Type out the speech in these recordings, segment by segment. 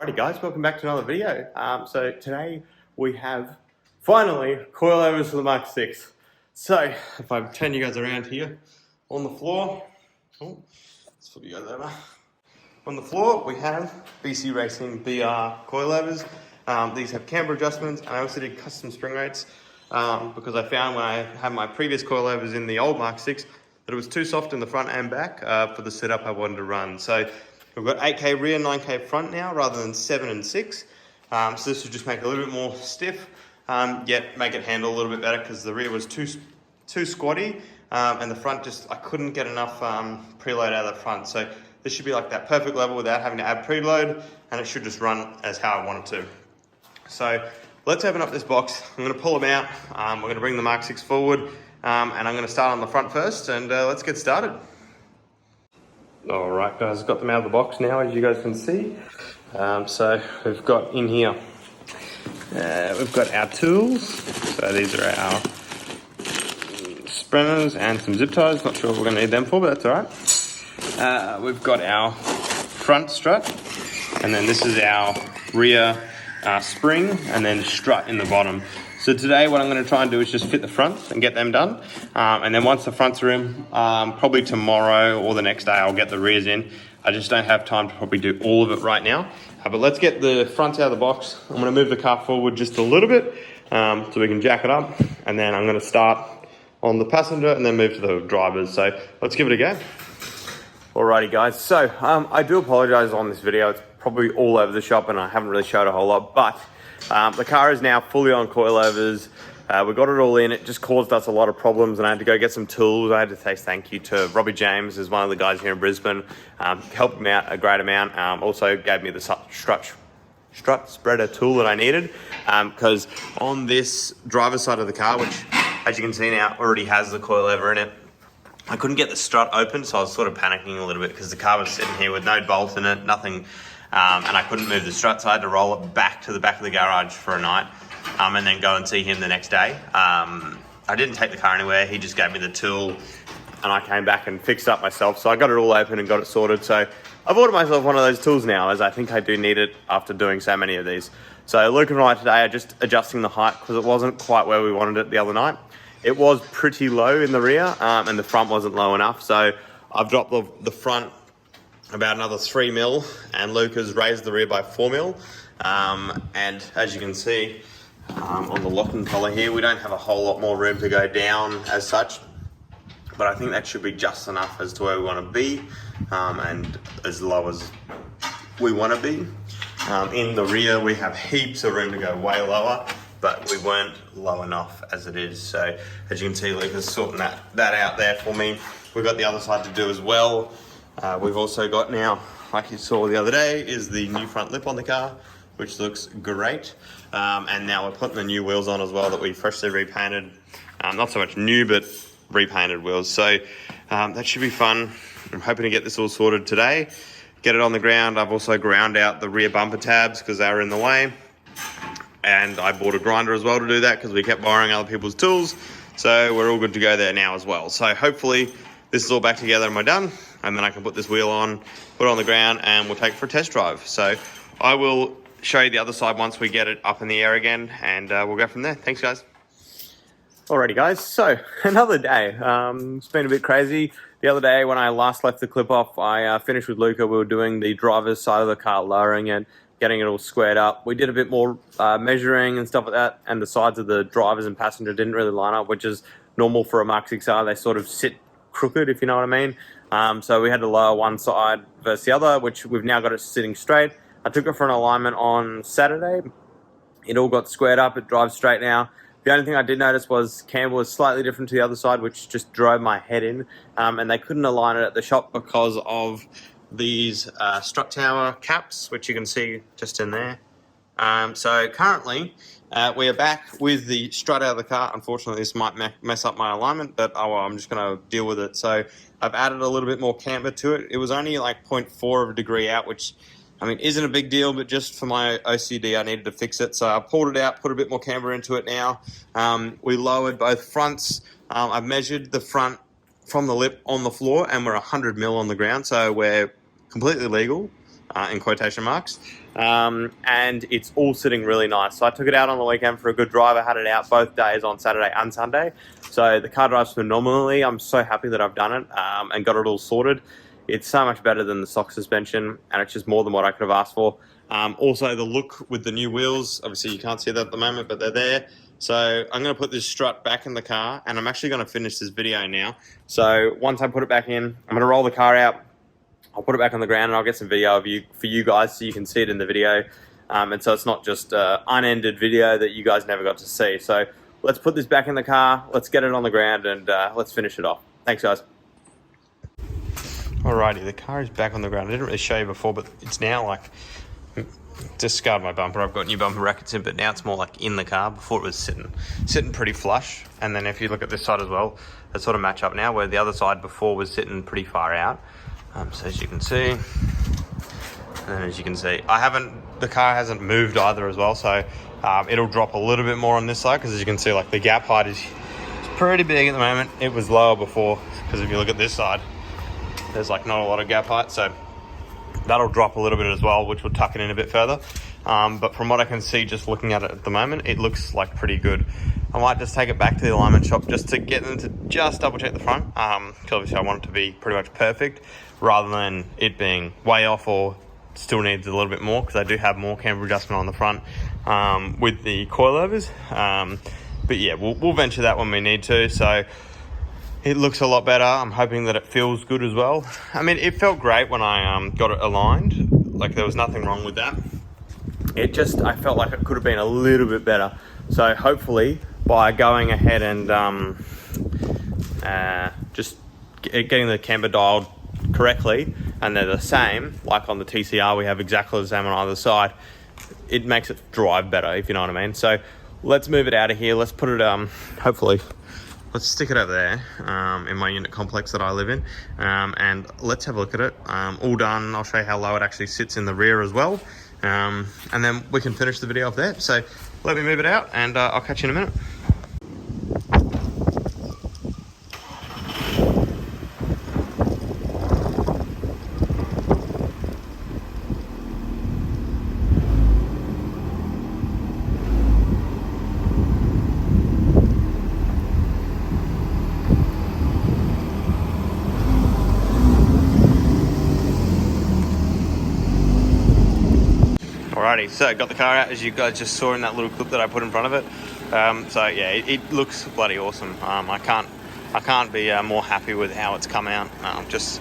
Alrighty guys, welcome back to another video. So today we have finally coilovers for the Mk6. So if I turn you guys around here on the floor, let's flip you guys over. On the floor we have BC Racing BR coilovers. These have camber adjustments, and I also did custom spring rates because I found when I had my previous coilovers in the old Mk6 that it was too soft in the front and back for the setup I wanted to run. So we've got 8K rear, 9K front now, rather than 7 and 6. So this will just make it a little bit more stiff, yet make it handle a little bit better because the rear was too squatty, and the front I couldn't get enough preload out of the front. So this should be like that perfect level without having to add preload, and it should just run as how I want it to. So let's open up this box. I'm going to pull them out. We're going to bring the Mk6 forward, and I'm going to start on the front first, and let's get started. Alright guys, got them out of the box now, as you guys can see. So we've got in here, we've got our tools. So these are our sprinters and some zip ties. Not sure what we're going to need them for, but that's alright. We've got our front strut, and then this is our rear spring, and then strut in the bottom. So today what I'm going to try and do is just fit the fronts and get them done. And then once the fronts are in, probably tomorrow or the next day I'll get the rears in. I just don't have time to probably do all of it right now. But let's get the fronts out of the box. I'm going to move the car forward just a little bit so we can jack it up. And then I'm going to start on the passenger and then move to the drivers. So let's give it a go. Alrighty guys, so I do apologize on this video. It's probably all over the shop and I haven't really showed a whole lot, but the car is now fully on coilovers. We got it all in. It just caused us a lot of problems, and I had to go get some tools. I had to say thank you to Robbie James, who's one of the guys here in Brisbane. Helped me out a great amount. Also gave me the strut spreader tool that I needed, because on this driver's side of the car, which as you can see now already has the coilover in it, I couldn't get the strut open, so I was sort of panicking a little bit because the car was sitting here with no bolt in it, nothing. And I couldn't move the strut, so I had to roll it back to the back of the garage for a night, and then go and see him the next day. I didn't take the car anywhere. He just gave me the tool, and I came back and fixed it up myself. So I got it all open and got it sorted. So I've ordered myself one of those tools now, as I think I do need it after doing so many of these. So Luke and I today are just adjusting the height because it wasn't quite where we wanted it the other night. It was pretty low in the rear, and the front wasn't low enough. So I've dropped the front about another 3 mil, and Luke has raised the rear by 4 mil. And as you can see on the locking collar here, we don't have a whole lot more room to go down as such, but I think that should be just enough as to where we want to be, and as low as we want to be. In the rear we have heaps of room to go way lower, but we weren't low enough as it is. So as you can see, Luke is sorting that out there for me. We've got the other side to do as well. We've also got now, like you saw the other day, is the new front lip on the car, which looks great. And now we're putting the new wheels on as well that we freshly repainted. Not so much new, but repainted wheels. So that should be fun. I'm hoping to get this all sorted today, get it on the ground. I've also ground out the rear bumper tabs because they were in the way. And I bought a grinder as well to do that because we kept borrowing other people's tools. So we're all good to go there now as well. So hopefully this is all back together and we're done. And then I can put this wheel on, put it on the ground, and we'll take it for a test drive. So I will show you the other side once we get it up in the air again, and we'll go from there. Thanks, guys. Alrighty, guys. So another day. It's been a bit crazy. The other day when I last left the clip off, I finished with Luca. We were doing the driver's side of the car, lowering it, getting it all squared up. We did a bit more measuring and stuff like that, and the sides of the drivers and passenger didn't really line up, which is normal for a Mk6 R. They sort of sit crooked, if you know what I mean. So we had to lower one side versus the other, which we've now got it sitting straight. I took it for an alignment on Saturday. It all got squared up. It drives straight now. The only thing I did notice was camber was slightly different to the other side, which just drove my head in. And they couldn't align it at the shop because of these strut tower caps, which you can see just in there. So currently we are back with the strut out of the car. Unfortunately, this might mess up my alignment, but oh well, I'm just going to deal with it. So I've added a little bit more camber to it. It was only like 0.4 of a degree out, which I mean isn't a big deal, but just for my OCD I needed to fix it. So I pulled it out, put a bit more camber into it now. We lowered both fronts. I've measured the front from the lip on the floor, and we're 100 mil on the ground, so we're completely legal in quotation marks. and it's all sitting really nice. So I took it out on the weekend for a good drive. I had it out both days on Saturday and Sunday. So the car drives phenomenally. I'm so happy that I've done it and got it all sorted. It's so much better than the stock suspension, and it's just more than what I could have asked for. Also, the look with the new wheels, obviously you can't see that at the moment, but they're there. So I'm going to put this strut back in the car, and I'm actually going to finish this video now. So once I put it back in, I'm going to roll the car out. I'll put it back on the ground, and I'll get some video for you guys so you can see it in the video. And so it's not just an unended video that you guys never got to see. So let's put this back in the car, let's get it on the ground, and let's finish it off. Thanks, guys. Alrighty, the car is back on the ground. I didn't really show you before, but it's now like, just scarred my bumper. I've got new bumper brackets in, but now it's more like in the car. Before it was sitting pretty flush. And then if you look at this side as well, they sort of match up now, where the other side before was sitting pretty far out. So as you can see, and as you can see, the car hasn't moved either as well. So it'll drop a little bit more on this side, because as you can see, like the gap height is pretty big at the moment. It was lower before, because if you look at this side, there's like not a lot of gap height, so that'll drop a little bit as well, which will tuck it in a bit further. But from what I can see, just looking at it at the moment, it looks like pretty good. I might just take it back to the alignment shop just to get them to just double check the front, because obviously I want it to be pretty much perfect, rather than it being way off or still needs a little bit more, because I do have more camber adjustment on the front with the coilovers. But yeah, we'll venture that when we need to. So it looks a lot better. I'm hoping that it feels good as well. I mean, it felt great when I got it aligned. Like, there was nothing wrong with that. I felt like it could have been a little bit better. So hopefully by going ahead and just getting the camber dialed correctly, and they're the same, like on the TCR, we have exactly the same on either side, it makes it drive better, if you know what I mean. So let's move it out of here. Let's put it, hopefully, let's stick it over there in my unit complex that I live in, and let's have a look at it. All done. I'll show you how low it actually sits in the rear as well, and then we can finish the video off there. So let me move it out, and I'll catch you in a minute. Alrighty, so I got the car out, as you guys just saw in that little clip that I put in front of it. So yeah, it looks bloody awesome. I can't be more happy with how it's come out. Just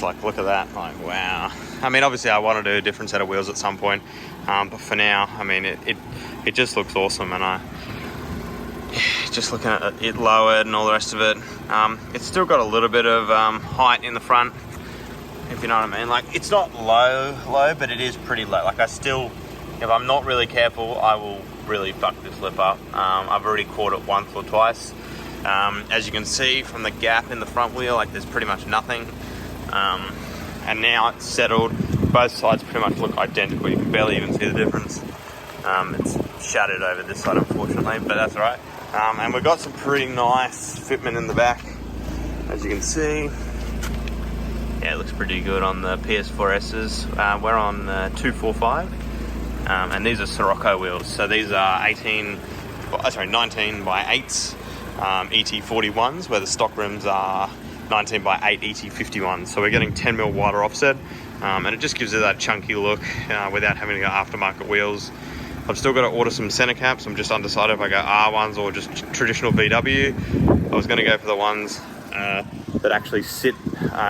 like, look at that, like, wow. I mean, obviously I want to do a different set of wheels at some point, but for now, I mean, it just looks awesome. And just looking at it lowered and all the rest of it, it's still got a little bit of height in the front, if you know what I mean. Like, it's not low, but it is pretty low. Like, if I'm not really careful, I will really fuck this lip up. I've already caught it once or twice. As you can see from the gap in the front wheel, like, there's pretty much nothing. And now it's settled. Both sides pretty much look identical. You can barely even see the difference. It's shattered over this side, unfortunately, but that's all right. And we've got some pretty nice fitment in the back, as you can see. Yeah, it looks pretty good on the PS4S's. We're on 245, and these are Sirocco wheels. So these are 19 by 8s ET41s, where the stock rims are 19 by 8 ET51s. So we're getting 10mm wider offset, and it just gives it that chunky look without having to go aftermarket wheels. I've still got to order some center caps. I'm just undecided if I go R1s or just traditional VW. I was going to go for the ones that actually sit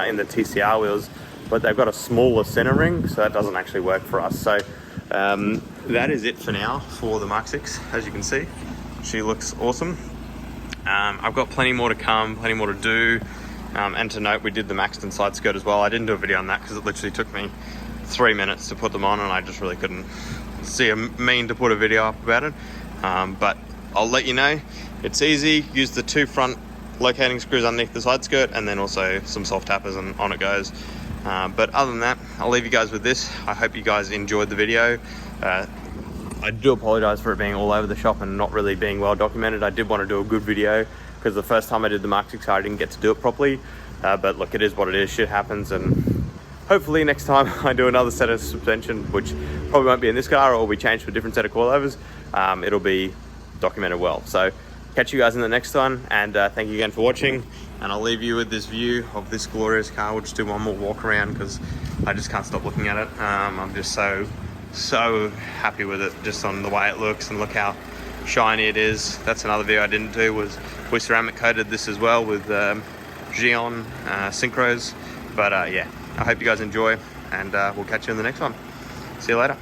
in the TCR wheels, but they've got a smaller center ring, so that doesn't actually work for us. So that is it for now for the Mk6. As you can see, she looks awesome. I've got plenty more to come, plenty more to do, and to note, we did the Maxton side skirt as well. I didn't do a video on that because it literally took me 3 minutes to put them on, and I just really couldn't see a mean to put a video up about it. But I'll let you know, it's easy. Use the 2 front locating screws underneath the side skirt, and then also some soft tappers, and on it goes. But other than that, I'll leave you guys with this. I hope you guys enjoyed the video. I do apologize for it being all over the shop and not really being well documented. I did want to do a good video because the first time I did the Mk6 I didn't get to do it properly. But look, it is what it is. Shit happens, and hopefully next time I do another set of suspension, which probably won't be in this car, or will be changed to a different set of coilovers. It'll be documented well. So catch you guys in the next one, and thank you again for watching. And I'll leave you with this view of this glorious car. We'll just do one more walk around because I just can't stop looking at it. I'm just so happy with it, just on the way it looks, and look how shiny it is. That's another video I didn't do, was we ceramic coated this as well with Gion synchros. But yeah, I hope you guys enjoy, and we'll catch you in the next one. See you later.